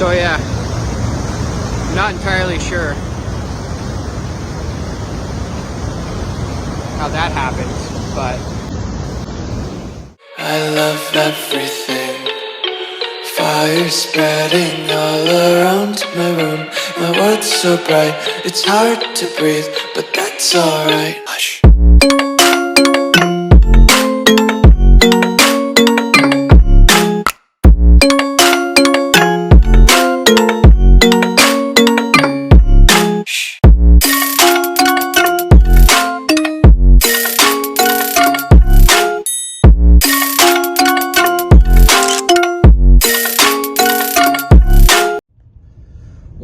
So yeah, not entirely sure how that happens, but I love everything. Fire spreading all around my room. My world's so bright, it's hard to breathe, but that's alright. Hush.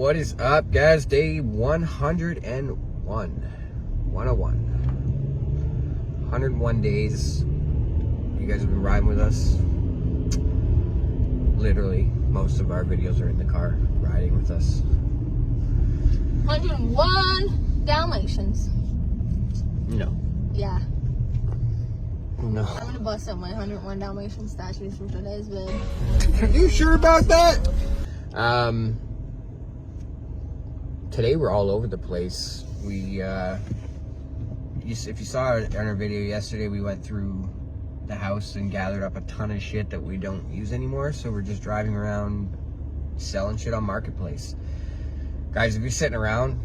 what is up, guys? Day 101. 101 days. You guys have been riding with us. Literally, most of our videos are in the car, riding with us. 101 Dalmatians. No. Yeah. No. I'm gonna bust up my 101 Dalmatian statues from today's vid. Are you sure about that? Today we're all over the place. We, if you saw it on our video yesterday, we went through the house and gathered up a ton of shit that we don't use anymore. So we're just driving around selling shit on Marketplace. Guys, if you're sitting around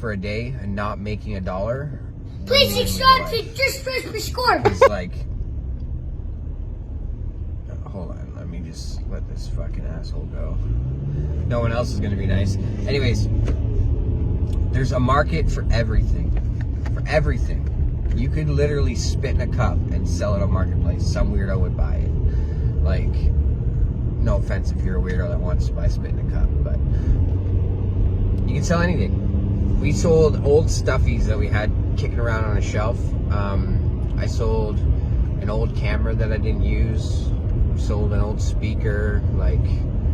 for a day and not making $1, please subscribe to Just Press the Score. It's like, hold on, let me just let this fucking asshole go. No one else is gonna be nice. Anyways, there's a market for everything. For everything. You could literally spit in a cup and sell it on Marketplace. Some weirdo would buy it. Like, no offense if you're a weirdo that wants to buy spit in a cup, but you can sell anything. We sold old stuffies that we had kicking around on a shelf. I sold an old camera that I didn't use. We sold an old speaker, like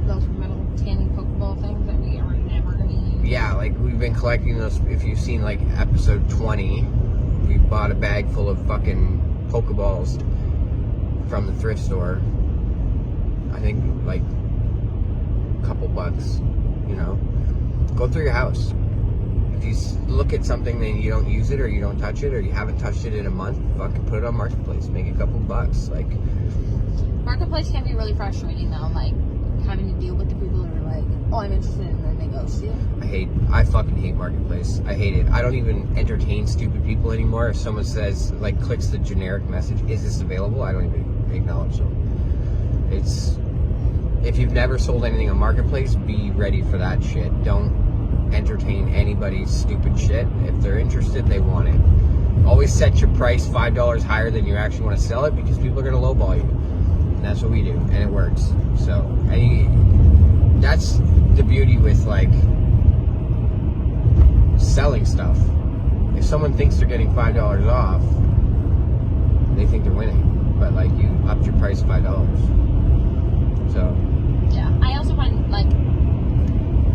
Those metal tanning Pokeball things that we are never gonna use. yeah, like we've been collecting those. If you've seen like episode 20, we bought a bag full of fucking Pokeballs from the thrift store. I think like a couple bucks, you know. Go through your house. If you look at something and you don't use it or you don't touch it or you haven't touched it in a month, fucking put it on Marketplace. Make a couple bucks. Like, Marketplace can be really frustrating though, like having to deal with the people who are like, oh, I'm interested, and then they ghost you. I fucking hate Marketplace. I hate it. I don't even entertain stupid people anymore. If someone says, like, clicks the generic message, is this available? I don't even acknowledge them. If you've never sold anything on Marketplace, be ready for that shit. Don't entertain anybody's stupid shit. If they're interested, they want it. Always set your price $5 higher than you actually want to sell it, because people are going to lowball you. And that's what we do, and it works. So, that's the beauty with, like, selling stuff. If someone thinks they're getting $5 off, they think they're winning. But, like, you upped your price $5. So. Yeah, I also find, like,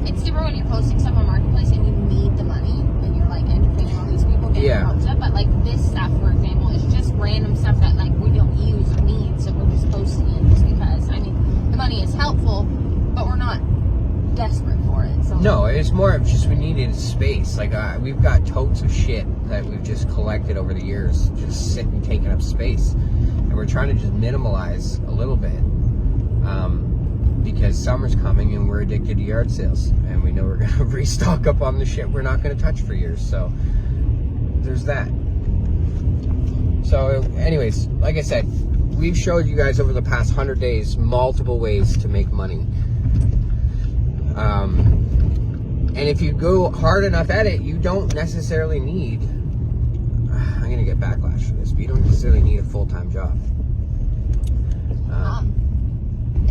it's different when you're posting stuff on Marketplace and you need the money and you're, like, entertaining all these people getting their hopes up. But, like, this stuff, for example, is just random stuff that, like, we don't use or need, so we're just posting it just because, I mean, the money is helpful, but we're not desperate for it. So. No, it's more of just we needed space. Like, we've got totes of shit that we've just collected over the years, just sitting, taking up space. And we're trying to just minimalize a little bit. Because summer's coming and we're addicted to yard sales, and we know we're gonna restock up on the shit we're not gonna touch for years. So there's that. So anyways, like I said, we've showed you guys over the past 100 days multiple ways to make money. And if you go hard enough at it, you don't necessarily need, I'm gonna get backlash for this, but you don't necessarily need a full-time job.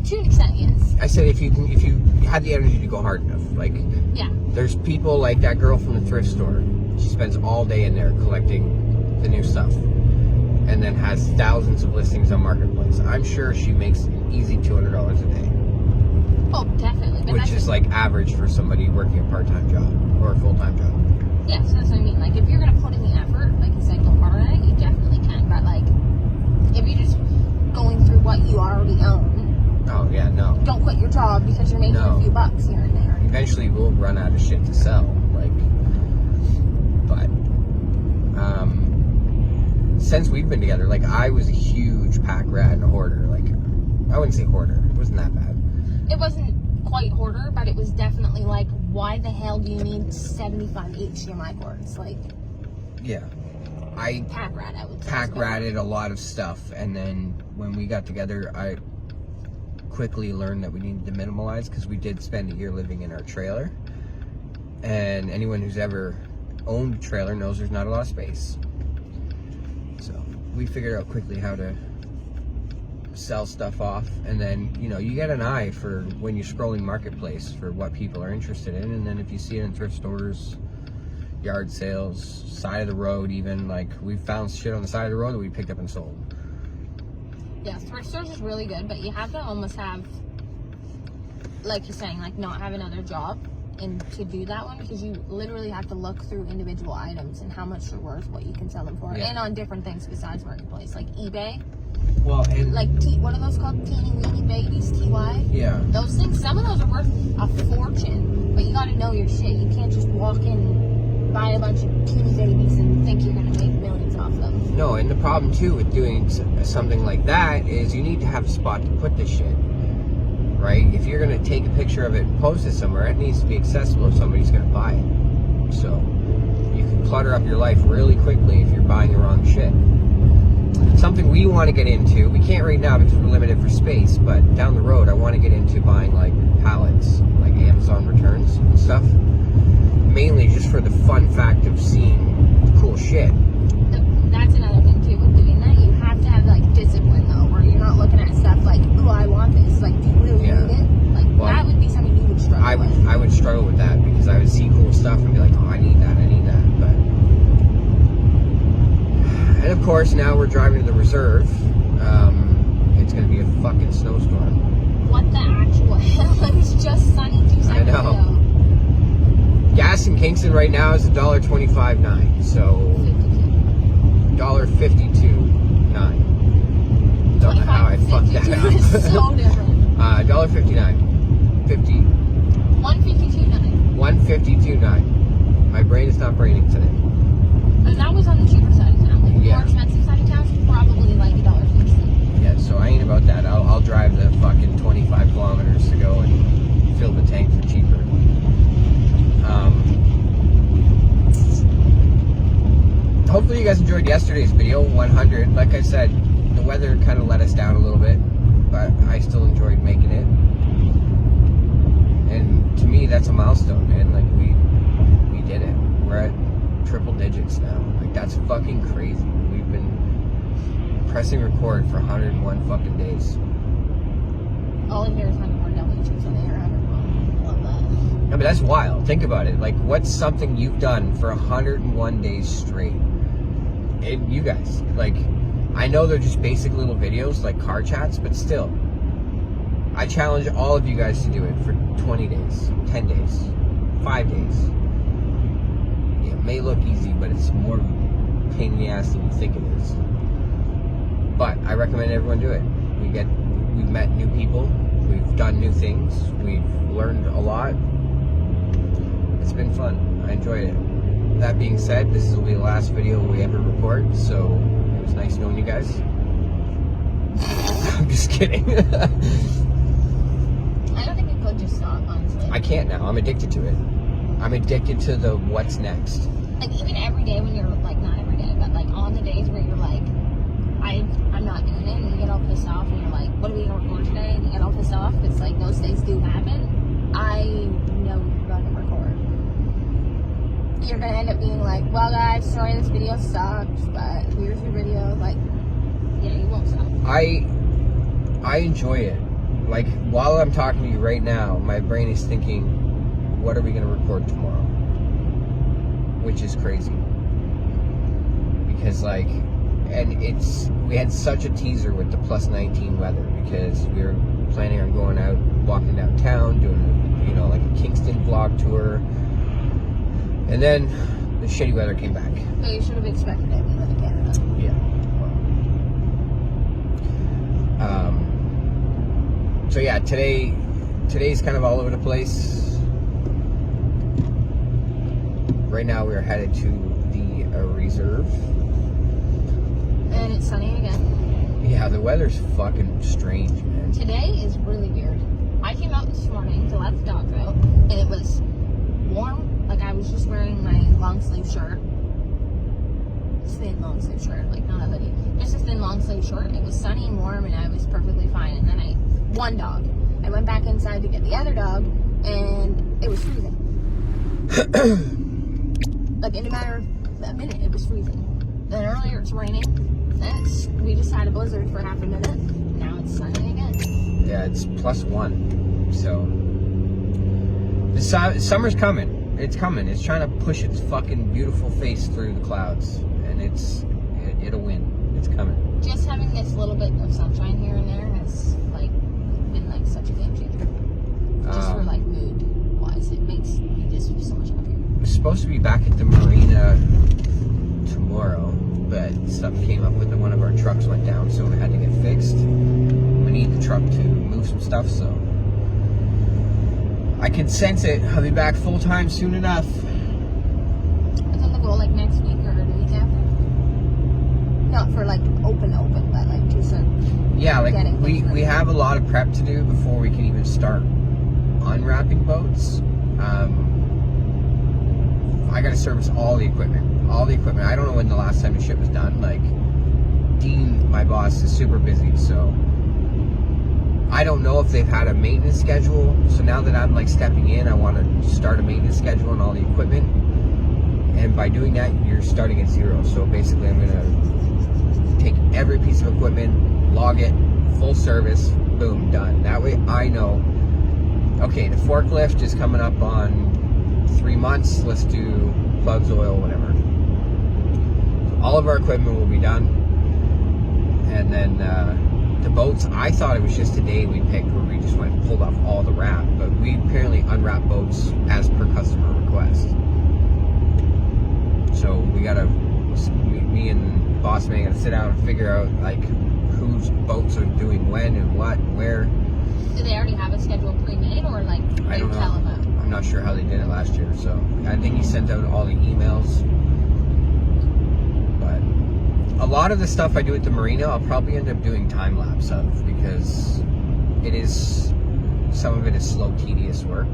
To an extent, yes. I said if you had the energy to go hard enough. Like, yeah. There's people like that girl from the thrift store. She spends all day in there collecting the new stuff, and then has thousands of listings on Marketplace. I'm sure she makes an easy $200 a day. Oh, definitely. But which is like average for somebody working a part-time job or a full-time job. Yeah, so that's what I mean. Like, if you're gonna put in the effort, like you said, go hard on it, you definitely can. But like, if you're just going through what you already own, Oh, yeah, no. Don't quit your job because you're making a few bucks here and there. Eventually we'll run out of shit to sell. Like, but, since we've been together, like, I was a huge pack rat and a hoarder. Like, I wouldn't say hoarder. It wasn't that bad. It wasn't quite hoarder, but it was definitely like, why the hell do you need 75 HDMI cords? Like, yeah. I pack rat, I would say. Pack ratted a lot of stuff, and then when we got together, I quickly learned that we needed to minimalize because we did spend a year living in our trailer. And anyone who's ever owned a trailer knows there's not a lot of space. So we figured out quickly how to sell stuff off, and then, you know, you get an eye for when you're scrolling Marketplace for what people are interested in, and then if you see it in thrift stores, yard sales, side of the road, even, like, we found shit on the side of the road that we picked up and sold. Yeah, thrift stores is really good, but you have to almost have, like you're saying, like, not have another job and to do that one, because you literally have to look through individual items and how much they're worth, what you can sell them for, and on different things besides Marketplace, like eBay. Well, and like, what are those called? Teeny weeny babies, TY? Yeah. Those things, some of those are worth a fortune, but you gotta know your shit. You can't just walk in, buy a bunch of teeny babies and think you're gonna make millions off them. No, and the problem too with doing something like that is you need to have a spot to put this shit, right? If you're gonna take a picture of it and post it somewhere, it needs to be accessible if somebody's gonna buy it. So you can clutter up your life really quickly if you're buying the wrong shit. Something we want to get into, we can't right now because we're limited for space, but down the road I want to get into buying like pallets, like Amazon returns and stuff, mainly just for the fun fact of seeing cool shit. That's another thing too with doing that. You have to have like discipline though, where you're not looking at stuff like, ooh, I want this. Like, do you really need it? Like, well, that would be something you would struggle with. I would struggle with that because I would see cool stuff and be like, oh, I need that. But, and of course, now we're driving to the reserve. It's going to be a fucking snowstorm. What the actual hell? It was just sunny 2 seconds ago. I know. Gas in Kingston right now is $1.25.9, so $1.52.9. Don't know how I fucked that up. It's so different. $1.59. 152.9. 152.9. My brain is not braining today. And that was on the cheaper side of town. Like, the Yeah. more expensive side of town is probably like $1.60. Yeah, so I ain't about that. I'll drive the fucking 25 kilometers to go and fill the tank for cheaper. Hopefully you guys enjoyed yesterday's video, 100. Like I said, the weather kind of let us down a little bit, but I still enjoyed making it. And to me, that's a milestone, man. Like, we did it. We're at triple digits now. Like, that's fucking crazy. We've been pressing record for 101 fucking days. All in here is 101 W2s on the air. Love that. No, but that's wild. Think about it. Like, what's something you've done for 101 days straight? And you guys, like, I know they're just basic little videos like car chats, but still, I challenge all of you guys to do it for 20 days, 10 days, 5 days. It may look easy, but it's more pain in the ass than you think it is. But I recommend everyone do it. We've met new people, we've done new things, we've learned a lot. It's been fun. I enjoyed it. That being said, this will be the last video we ever record, so it was nice knowing you guys. I'm just kidding. I don't think we could just stop, honestly. I can't now. I'm addicted to it. I'm addicted to the what's next. Like, even every day when you're, like, not every day, but, like, on the days where you're like, I'm not doing it, and you get all pissed off, and you're like, what are we going to record today? And you get all pissed off, because, like, those things do happen. I know you're going to record. You're going to end up being like, well, guys, sorry this video sucks, but here's your video. Like, yeah, you won't stop. I enjoy it. Like, while I'm talking to you right now, my brain is thinking, what are we going to record tomorrow? Which is crazy. Because, like, and we had such a teaser with the plus 19 weather, because we were planning on going out, walking downtown, doing, you know, like a Kingston vlog tour. And then the shitty weather came back. But you should have expected it. We live in Canada. Yeah. So yeah, today's kind of all over the place. Right now we're headed to the reserve. And it's sunny again. Yeah, the weather's fucking strange, man. Today is really weird. I came out this morning to let the dogs out, and it was warm. Like, I was just wearing my long sleeve shirt. Thin long sleeve shirt, like not a hoodie. Just a thin long sleeve shirt. It was sunny and warm, and I was perfectly fine. And then one dog. I went back inside to get the other dog, and it was freezing. Like, in a matter of a minute, it was freezing. Then earlier it's raining. We just had a blizzard for half a minute. Now it's sunny again. Yeah, it's +1. So the summer's coming. It's coming. It's trying to push its fucking beautiful face through the clouds, and it'll win. It's coming. Just having this little bit of sunshine here and there has been such a game changer. Just for mood wise, it makes me just so much happier. We're supposed to be back at the marina tomorrow, but something came up with it. One of our trucks went down, so it had to get fixed. We need the truck to move some stuff, so I can sense it. I'll be back full time soon enough. Isn't the goal next week or the week after? Not for open, but just yeah, we have a lot of prep to do before we can even start unwrapping boats. I got to service all the equipment. I don't know when the last time the ship was done. Dean, my boss, is super busy, so I don't know if they've had a maintenance schedule. So now that I'm stepping in, I want to start a maintenance schedule on all the equipment. And by doing that, you're starting at zero. So basically, I'm gonna take every piece of equipment, log it, full service, boom, done. That way I know, okay, the forklift is coming up on 3 months. Let's do plugs, oil, whatever. So all of our equipment will be done. And then the boats, I thought it was just a day we picked where we just went and pulled off all the wrap, but we apparently unwrap boats as per customer request. So we gotta, me and boss man gotta sit down and figure out whose boats are doing when and what and where. Do they already have a schedule pre-made, or I don't know. Tell them out? I'm not sure how they did it last year, so I think he sent out all the emails. But a lot of the stuff I do at the marina, I'll probably end up doing time lapse of, because some of it is slow, tedious work.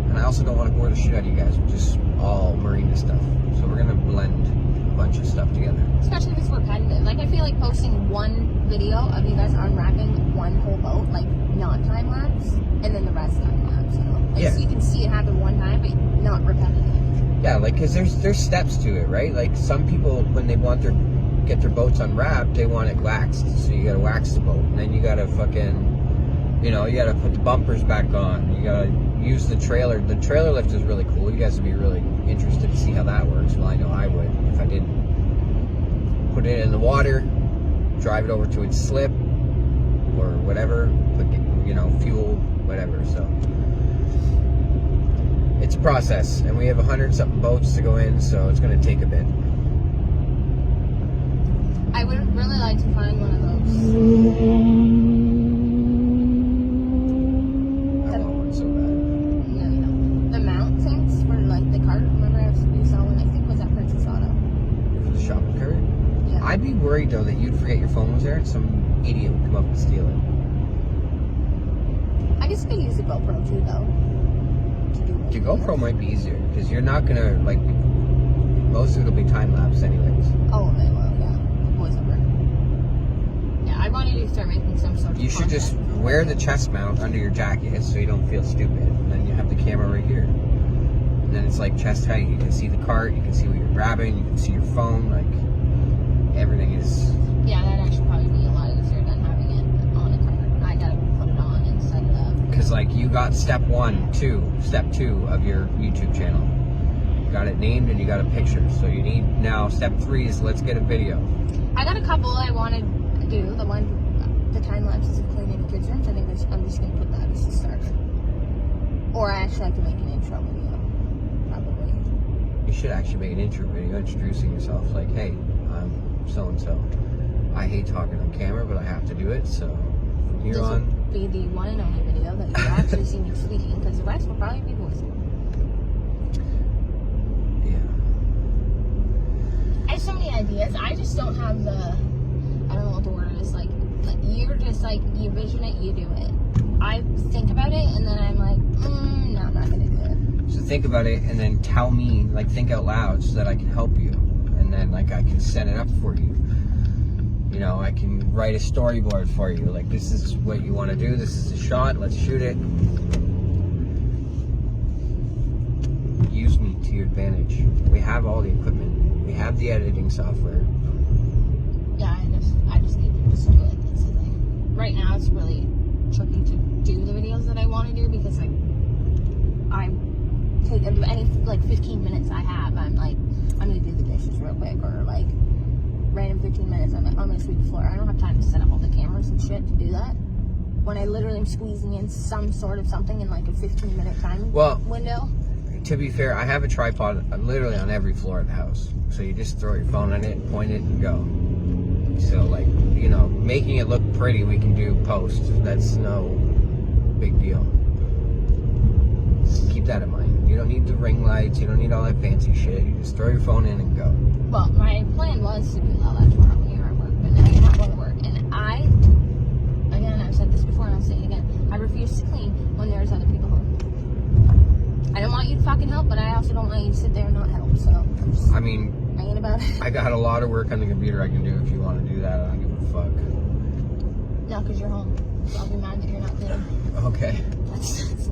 And I also don't want to bore the shit out of you guys with just all marina stuff. So we're gonna blend a bunch of stuff together. Especially if it's repetitive. I feel like posting one video of you guys unwrapping one whole boat, not time lapse, and then the rest time lapse. Yeah. So you can see it happen one time, but not repetitive. Yeah, because there's steps to it, right? Some people, when they want get their boats unwrapped, they want it waxed. So you gotta wax the boat, and then you gotta you gotta put the bumpers back on. You gotta use the trailer. The trailer lift is really cool. You guys would be really interested to see how that works. Well, I know I would if I didn't. Put it in the water, drive it over to its slip, or whatever, put fuel, whatever. So it's a process, and we have 100-something boats to go in, so it's going to take a bit. I would really like to find one of those. I want one so bad. Yeah, the mount things for the cart. Remember you saw one? I think was at Princess Auto. For the shopping cart? Yeah. I'd be worried though that you'd forget your phone was there and some idiot would come up and steal it. I guess you could use the GoPro too, though. The GoPro might be easier because you're not gonna most of it will be time lapse anyways. Oh, they will, yeah. Voiceover. Yeah, I wanted to start making some sort of. You should just wear the chest mount under your jacket so you don't feel stupid. And then you have the camera right here. And then it's chest height. You can see the cart. You can see what you're grabbing. You can see your phone. Everything is. Yeah, that actually probably be a lot easier than having it on a cart. I gotta put it on and set it up. Because you got step 2 of your YouTube channel. You got it named and you got a picture. So you need now step 3 is let's get a video. I got a couple I wanted to do. The time lapses of cleaning the kids' rooms. I think I'm just gonna put that as a starter. Or I actually have to make an intro video, probably. You should actually make an intro video introducing yourself. Hey, I'm so and so. I hate talking on camera, but I have to do it. So from You're this on. will be the one and only video that you actually see me speaking, because the rest will probably be voiceover. Yeah. I have so many ideas. I just don't have the, I don't know what the word is, like you're just like, you vision it, you do it. I think about it, and then I'm like, no, I'm not going to do it. So think about it, and then tell me, like, think out loud so that I can help you. And then, like, I can set it up for you. You know, I can write a storyboard for you. Like, this is what you want to do. This is the shot. Let's shoot it. Use me to your advantage. We have all the equipment. We have the editing software. Yeah, I just need to just do it. That's the thing. Right now, it's really tricky to do the videos that I want to do, because I take any like 15 minutes I have, I'm like, I'm gonna do the dishes real quick, or like random 15 minutes I'm gonna sweep the floor. I don't have time to set up all the cameras and shit to do that, when I literally am squeezing in some sort of something in like a 15-minute time window. To be fair, I have a tripod literally on every floor of the house, so you just throw your phone on it, point it, and go. So, like, you know, making it look pretty, we can do post. That's no big deal. Keep that in mind. You don't need the ring lights. You don't need all that fancy shit. You just throw your phone in and go. Well, my plan was to do all that tomorrow when you're at work, but now you're not going to work. And again, I've said this before and I'll say it again, I refuse to clean when there's other people home. I don't want you to fucking help, but I also don't want you to sit there and not help. So, I mean, thinking about it. I got a lot of work on the computer I can do. If you want to do that, I don't give a fuck. No, because you're home. So I'll be mad that you're not cleaning. Okay.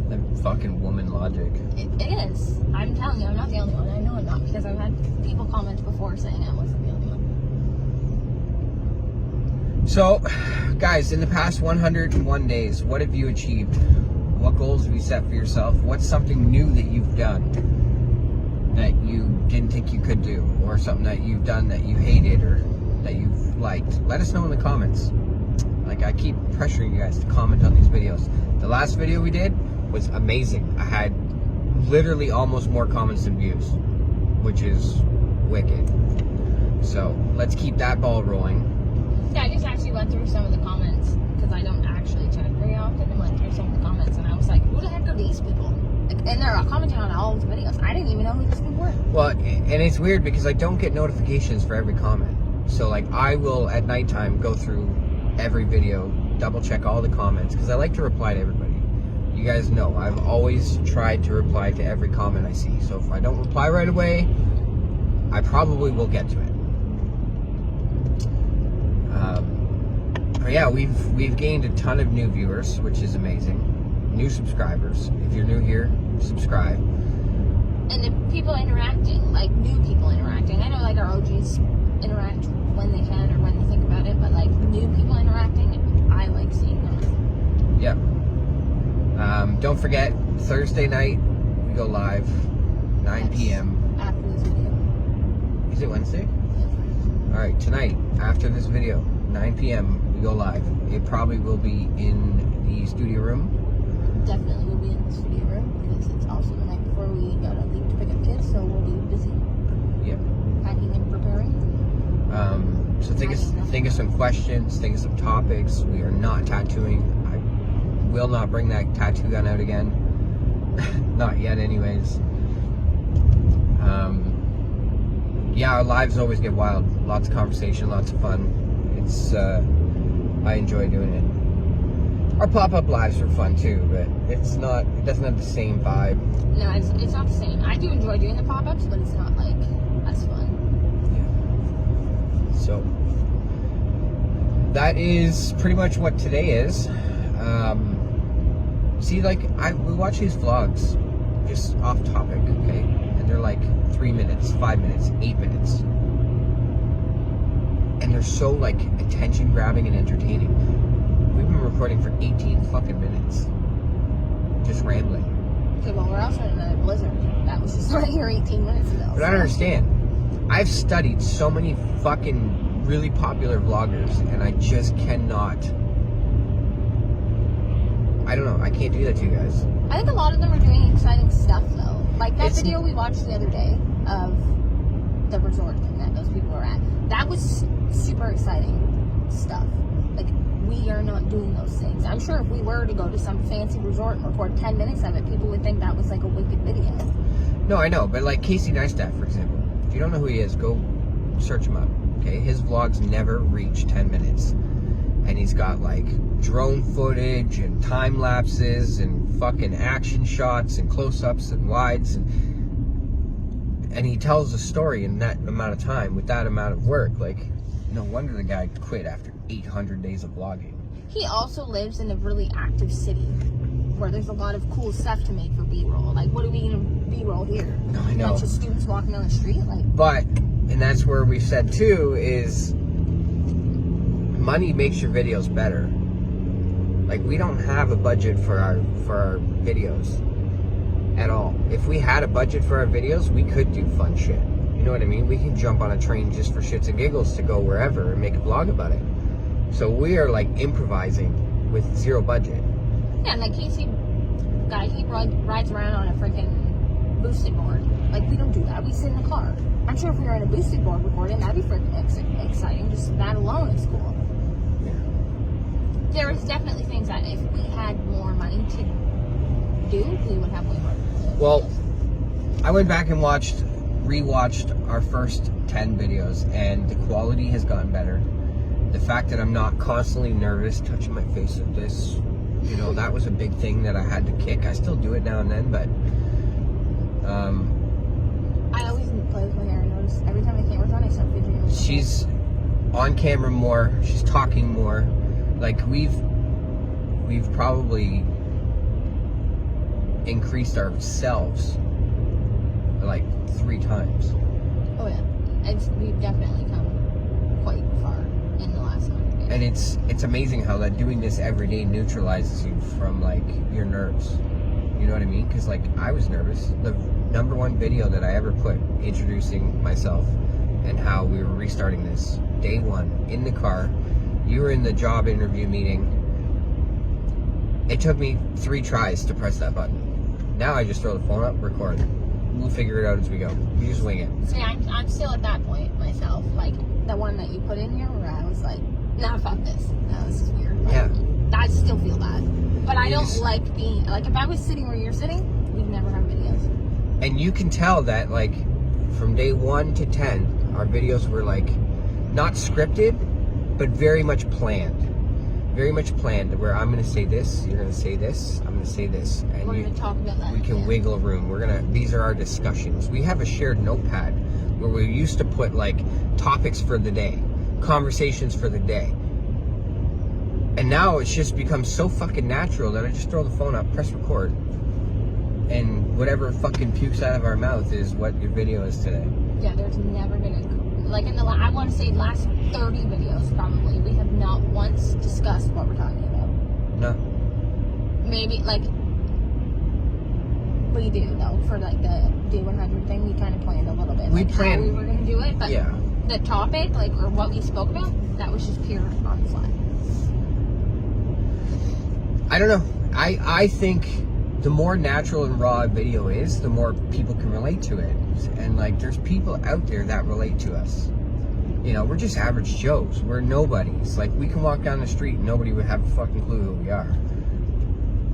That fucking woman logic. It is. I'm telling you, I'm not the only one. I know I'm not, because I've had people comment before saying I wasn't the only one. So, guys, in the past 101 days, what have you achieved? What goals have you set for yourself? What's something new that you've done that you didn't think you could do? Or something that you've done that you hated or that you've liked? Let us know in the comments. Like, I keep pressuring you guys to comment on these videos. The last video we did was amazing. I had literally almost more comments than views, which is wicked. So let's keep that ball rolling. Yeah, I just actually went through some of the comments, because I don't actually check very often, and went through some of the comments, and I was like, who the heck are these people? And they're commenting on all of the videos. I didn't even know who these people were. Well, and it's weird because I don't get notifications for every comment. So, like, I will at nighttime go through every video, double check all the comments, because I like to reply to everybody. You guys know I've always tried to reply to every comment I see. So if I don't reply right away, I probably will get to it. But yeah, we've gained a ton of new viewers, which is amazing. New subscribers. If you're new here, subscribe. And the people interacting, like new people interacting. I know, like, our OGs interact when they can or when they think about it, but like new people interacting, I like seeing them. Yep. Don't forget, Thursday night we go live, 9 p.m. After this video. Is it Wednesday? Yes. All right, tonight after this video, 9 p.m. we go live. It probably will be in the studio room. Definitely will be in the studio room, because it's also the night before we gotta leave to pick up kids, so we'll be busy. Yep. Packing and preparing. So think of some questions, think of some topics. We are not tattooing. I will not bring that tattoo gun out again. Not yet, anyways. Yeah, our lives always get wild. Lots of conversation, lots of fun. It's I enjoy doing it. Our pop-up lives are fun too, but it doesn't have the same vibe. No, it's not the same. I do enjoy doing the pop-ups, but it's not like as fun. Yeah. So that is pretty much what today is. See, like, we watch these vlogs just off topic, okay? And they're like 3 minutes, 5 minutes, 8 minutes. And they're so, like, attention grabbing and entertaining. We've been recording for 18 fucking minutes. Just rambling. Okay, well, we're also in another blizzard. That was just like here 18 minutes ago. But I don't understand. I've studied so many fucking really popular vloggers, and I just cannot. I don't know. I can't do that to you guys. I think a lot of them are doing exciting stuff, though. Like that video we watched the other day of the resort that those people were at. That was super exciting stuff. Like, we are not doing those things. I'm sure if we were to go to some fancy resort and record 10 minutes of it, people would think that was like a wicked video. No, I know, but like Casey Neistat, for example, if you don't know who he is, go search him up. Okay, his vlogs never reach 10 minutes, and he's got like drone footage and time lapses and fucking action shots and close-ups and wides, and he tells a story in that amount of time with that amount of work. Like, no wonder the guy quit after 800 days of vlogging. He also lives in a really active city where there's a lot of cool stuff to make for B-roll. Like, what are we gonna B-roll here? No, I know. A bunch of students walking down the street, like. But, and that's where we've said too, is money makes your videos better. Like, we don't have a budget for our videos at all. If we had a budget for our videos, we could do fun shit. You know what I mean? We can jump on a train just for shits and giggles to go wherever and make a vlog about it. So we are like improvising with zero budget. Yeah, and like Casey guy, he rides around on a freaking boosted board. Like, we don't do that. We sit in the car. I'm sure if we were in a boosted board recording, that'd be freaking exciting. Just that alone is cool. Yeah. There is definitely things that if we had more money to do, we would have way more. Well, I went back and rewatched our first 10 videos, and the quality has gotten better. The fact that I'm not constantly nervous touching my face with this, you know, that was a big thing that I had to kick. I still do it now and then, but I always play with my hair. I notice every time the camera's on, I start fidgeting with my hair. she's on camera more, she's talking more. Like, we've probably increased ourselves like 3 times. Oh yeah, we've definitely come quite far in the last 100 days. And it's amazing how that doing this every day neutralizes you from like your nerves. You know what I mean? Because like, I was nervous. The number 1 video that I ever put introducing myself and how we were restarting this, day 1 in the car. You were in the job interview meeting. It took me 3 tries to press that button. Now I just throw the phone up, record. We'll figure it out as we go. You just wing it. See, I'm still at that point myself. Like, the one that you put in here where I was like, nah, fuck this. No, this is weird. Like, Yeah. I still feel that. But I don't just like being, like, if I was sitting where you're sitting, we'd never have videos. And you can tell that, like, from day 1 to 10, our videos were like not scripted, but very much planned. Very much planned, where I'm gonna say this, you're gonna say this, I'm gonna say this, and We're gonna talk about that. we can wiggle room. These are our discussions. We have a shared notepad where we used to put like topics for the day, conversations for the day. And now it's just become so fucking natural that I just throw the phone up, press record, and whatever fucking pukes out of our mouth is what your video is today. Yeah, there's never been like in the I want to say last 30 videos probably, we have not once discussed what we're talking about. No. Maybe like we do though, for like the day 100 thing, we kind of planned a little bit. We like planned- how we were gonna do it, but Yeah. the topic, like, or what we spoke about, that was just pure on the fly. I don't know. I think the more natural and raw a video is, the more people can relate to it. And like, there's people out there that relate to us. You know, we're just average Joes. We're nobodies. Like, we can walk down the street and nobody would have a fucking clue who we are.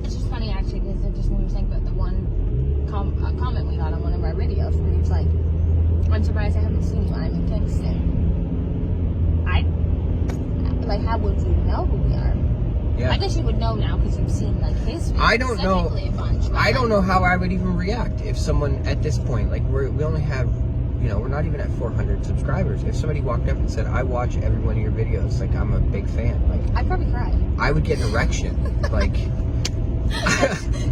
It's just funny actually, because it just made me think about the one comment we got on one of our videos where he was like, I'm surprised I haven't seen you, I'm in Kingston. Like, how would you know who we are? Yeah. I guess you would know now because you've seen like his videos. I don't know. A bunch, but, I don't like, know how I would even react if someone at this point, like, we only have, you know, we're not even at 400 subscribers. If somebody walked up and said, I watch every one of your videos, like, I'm a big fan, like, I'd probably cry. I would get an erection. Like,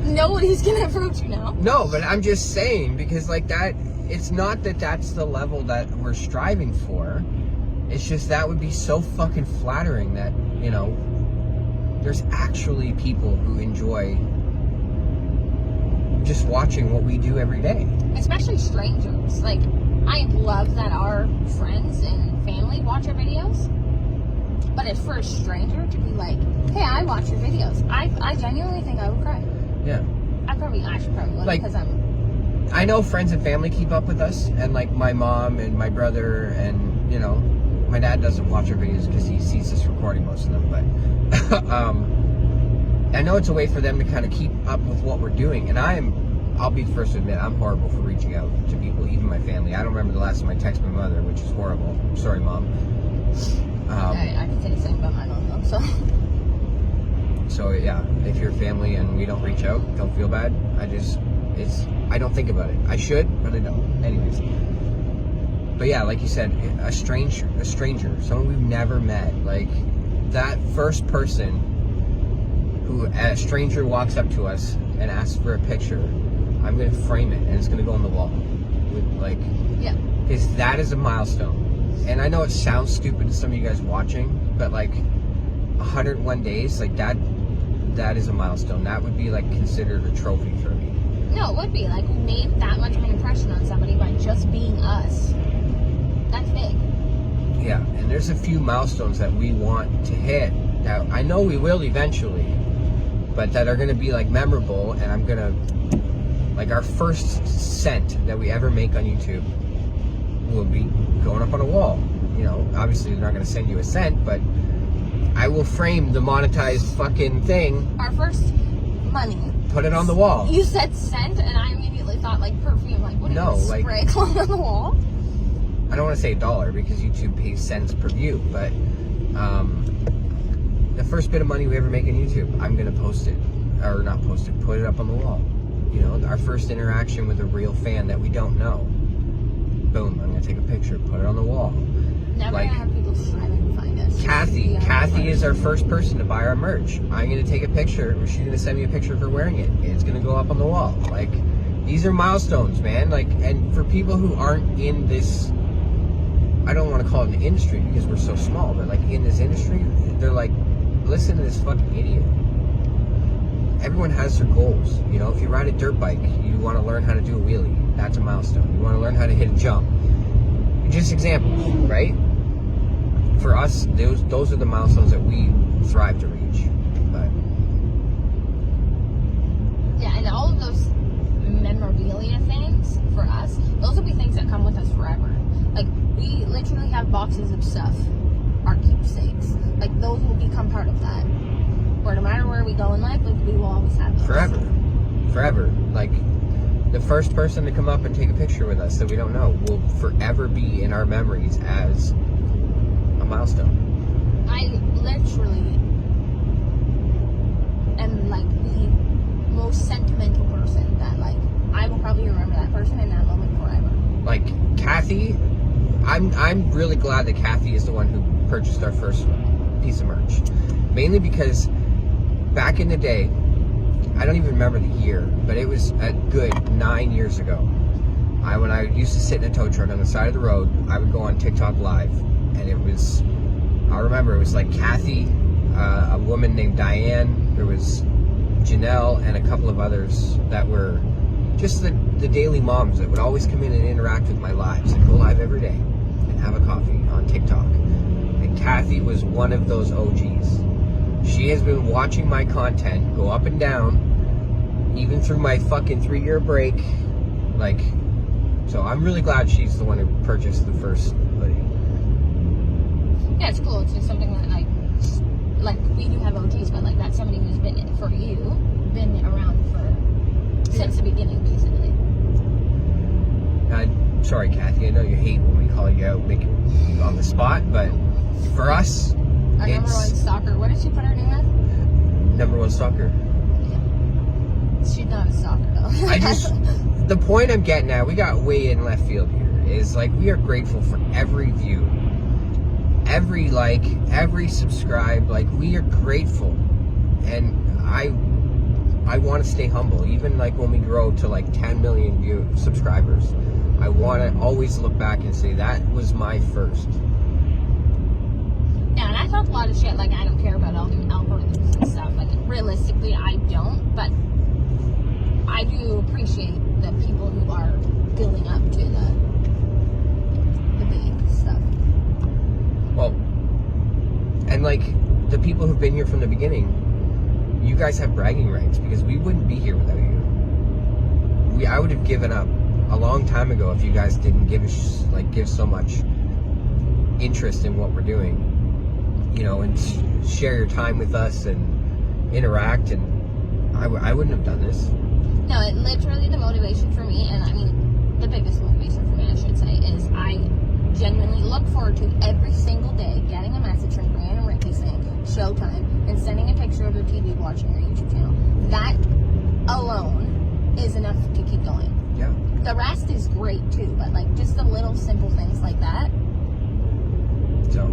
Nobody's gonna approach you now. no, but I'm just saying, because like that, it's not that that's the level that we're striving for. It's just that would be so fucking flattering that, you know, there's actually people who enjoy just watching what we do every day. Especially strangers. Like, I love that our friends and family watch our videos. But if for a stranger to be like, hey, I watch your videos, I genuinely think I would cry. Yeah. I should probably would, Like, because I'm... I know friends and family keep up with us, and like my mom and my brother, and, you know, my dad doesn't watch our videos because he sees us recording most of them, but I know it's a way for them to kind of keep up with what we're doing. And I'll be the first to admit, I'm horrible for reaching out to people, even my family. I don't remember the last time I texted my mother, which is horrible. Sorry, Mom. I can say the same about my mom, though, so. So yeah, if you're family and we don't reach out, don't feel bad. I don't think about it. I should, but I don't. Anyways. But yeah, like you said, a stranger, someone we've never met, like that first person who, a stranger walks up to us and asks for a picture, I'm going to frame it and it's going to go on the wall. Like, yeah. Because that is a milestone. And I know it sounds stupid to some of you guys watching, but like 101 days, like that is a milestone. That would be like considered a trophy for me. No, it would be. Like, we made that much of an impression on somebody by just being us. That's big. Yeah, and there's a few milestones that we want to hit. Now, I know we will eventually, but that are going to be like memorable, and I'm going to, like, our first cent that we ever make on YouTube will be going up on a wall. You know, obviously they're not going to send you a cent, but I will frame the monetized fucking thing. Our first money. Put it on the wall. You said scent, and I immediately thought like perfume. Like, what? No, like spray cologne on the wall. I don't want to say $1 because YouTube pays cents per view, but the first bit of money we ever make on YouTube, I'm gonna post it, or not post it, put it up on the wall. You know, our first interaction with a real fan that we don't know. Boom, I'm gonna take a picture, put it on the wall. Never like, gonna have people try to find us. Kathy is our first person to buy our merch. I'm gonna take a picture, or she's gonna send me a picture of her wearing it. It's gonna go up on the wall. Like, these are milestones, man. Like, and for people who aren't in this, I don't want to call it an industry because we're so small, but like in this industry, they're like, listen to this fucking idiot. Everyone has their goals. You know, if you ride a dirt bike, you want to learn how to do a wheelie. That's a milestone. You want to learn how to hit a jump. Just examples, right? For us, those are the milestones that we thrive to reach. But yeah, and all of those memorabilia things for us, those will be things that come with us forever. Like, we literally have boxes of stuff, our keepsakes. Like, those will become part of that. Or no matter where we go in life, like, we will always have those. Forever. Like, the first person to come up and take a picture with us that we don't know will forever be in our memories as a milestone. I literally am like the most sentimental person that, like, I will probably remember that person in that moment forever. Like, Kathy, I'm really glad that Kathy is the one who purchased our first piece of merch. Mainly because back in the day, I don't even remember the year, but it was a good 9 years ago. When I used to sit in a tow truck on the side of the road, I would go on TikTok Live, and I remember it was like Kathy, a woman named Diane, there was Janelle, and a couple of others that were just the daily moms that would always come in and interact with my lives and go live every day and have a coffee on TikTok. And Kathy was one of those OGs. She has been watching my content go up and down, even through my fucking 3-year break. Like, so I'm really glad she's the one who purchased the first hoodie. Yeah, it's cool. It's just something that, like we do have OGs, but like that's somebody who's been around since the beginning, basically. Sorry, Kathy, I know you hate when we call you out, make you on the spot, but for us, our number one stalker. What did she put her name as? Number one stalker. Yeah. She's not a stalker, though. The point I'm getting at, we got way in left field here, is like, we are grateful for every view, every like, every subscribe. Like, we are grateful, and I want to stay humble. Even like when we grow to like 10 million subscribers, I want to always look back and say that was my first. Yeah, and I talk a lot of shit, like I don't care about all the algorithms and stuff. Like, realistically, I don't, but I do appreciate the people who are building up to the big stuff. Well, and like the people who've been here from the beginning, you guys have bragging rights because we wouldn't be here without you. I would have given up a long time ago if you guys didn't give so much interest in what we're doing, you know, and share your time with us and interact. And I wouldn't have done this. No, it literally, the motivation for me, and I mean, the biggest motivation for me, I should say, is I genuinely look forward to every single day getting a message from Brian and Ricky saying, showtime, and sending a picture of their TV watching our YouTube channel. That alone is enough to keep going. Yeah. The rest is great too, but like just the little simple things like that. So,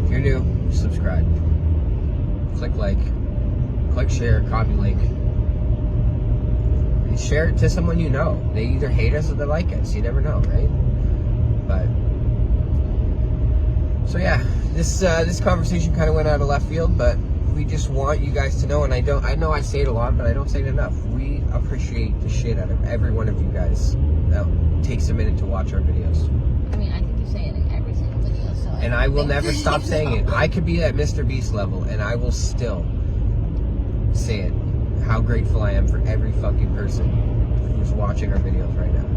if you're new, subscribe. Click like, click share, copy link. And share it to someone you know. They either hate us or they like us. You never know, right? But so yeah, this conversation kind of went out of left field, but we just want you guys to know, and I know I say it a lot, but I don't say it enough. We appreciate the shit out of every one of you guys that takes a minute to watch our videos. I mean, I think you say it in every single video, so. And I will never stop saying it. I could be at Mr. Beast level, and I will still say it. How grateful I am for every fucking person who's watching our videos right now.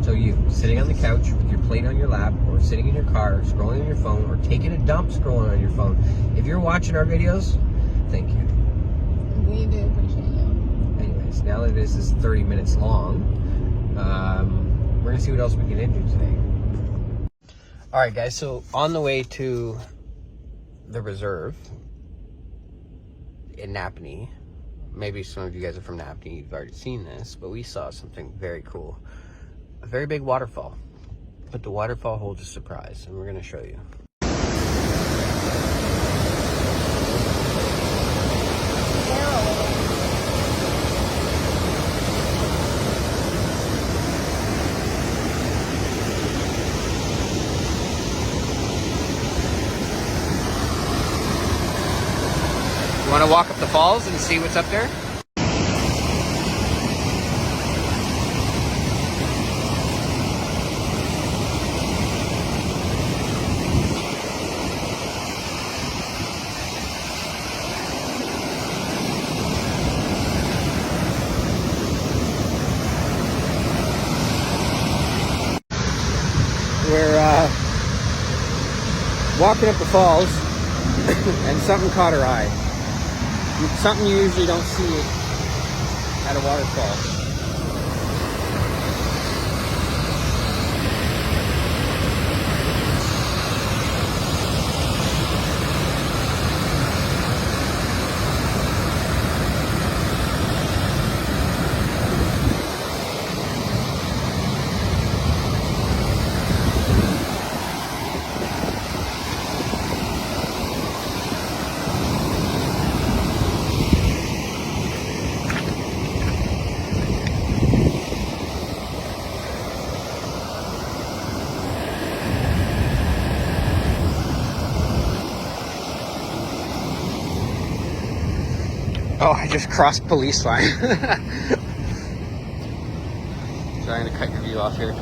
So you, sitting on the couch with your plate on your lap, or sitting in your car, scrolling on your phone, or taking a dump scrolling on your phone, if you're watching our videos, thank you. We do appreciate you. Anyways, now that this is 30 minutes long, we're gonna see what else we can do today. All right, guys, so on the way to the reserve in Napanee, maybe some of you guys are from Napanee, you've already seen this, but we saw something very cool. A very big waterfall, but the waterfall holds a surprise, and we're going to show you. You want to walk up the falls and see what's up there? We're walking up the falls and something caught our eye. Something you usually don't see at a waterfall. Oh, I just crossed police line. So I'm gonna cut your view off here.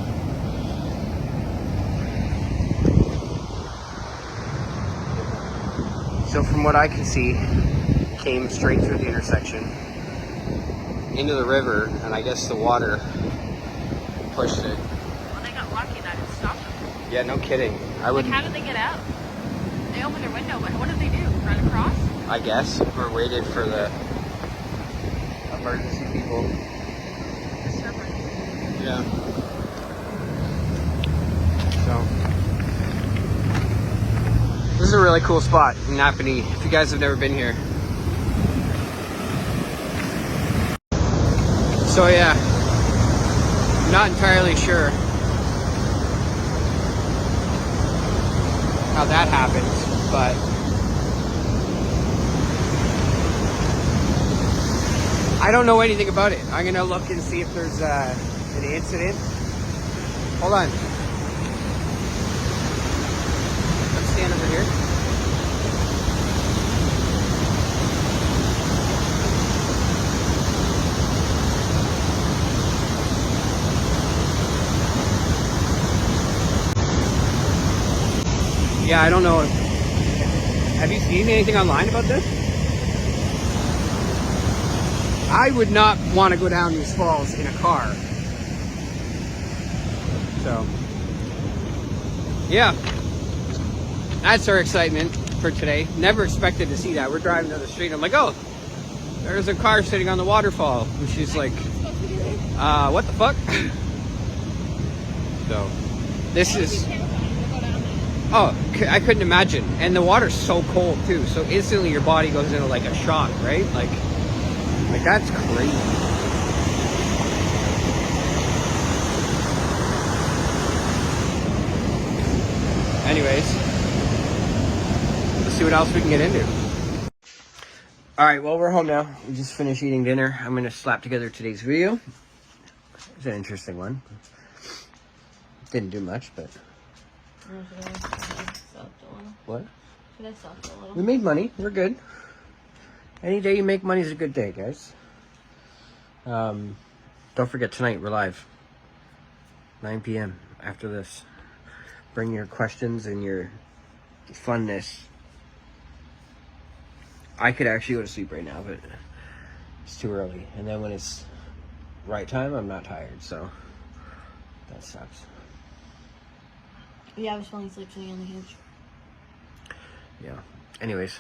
So from what I can see, came straight through the intersection into the river, and I guess the water pushed it. Well, they got lucky that it stopped them. Yeah, no kidding. I would. Like, how did they get out? They opened their window, but what did they do? Run across? I guess or waited for the emergency people. Yeah. So this is a really cool spot in Napanee. If you guys have never been here. So yeah, not entirely sure how that happened, but I don't know anything about it. I'm gonna look and see if there's an incident. Hold on. Let's stand over here. Yeah, I don't know. Have you seen anything online about this? I would not want to go down these falls in a car. So, yeah. that's our excitement for today. Never expected to see that. We're driving down the street. I'm like, oh, there's a car sitting on the waterfall. And she's like, what the fuck? So, this is... Oh, I couldn't imagine. And the water's so cold, too. So instantly your body goes into, like, a shock, right? Like that's crazy. Anyways, let's see what else we can get into. All right, well, we're home now. We just finished eating dinner. I'm going to slap together today's video. It's an interesting one. Didn't do much, but... What? We made money. We're good. Any day you make money is a good day, guys. Don't forget, tonight we're live. 9 p.m. after this. Bring your questions and your funness. I could actually go to sleep right now, but it's too early. And then when it's right time, I'm not tired, so that sucks. Yeah, I was falling asleep sitting on the couch. Yeah. Anyways,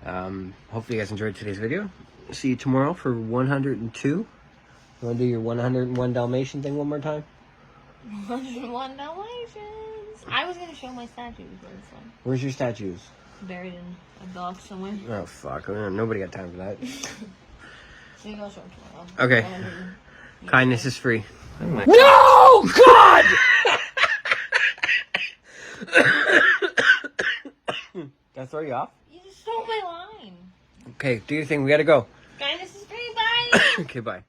hopefully you guys enjoyed today's video. See you tomorrow for 102. You want to do your 101 Dalmatian thing one more time? 101 Dalmatians. I was going to show my statues, but it's fine. Where's your statues? Buried in a box somewhere. Oh, fuck. Nobody got time for that. Maybe I'll show them tomorrow. Okay. Kindness is free. No! God! Did I throw you off? You just stole my line. Okay, do your thing. We gotta go. Kindness is free. Bye. Okay, bye.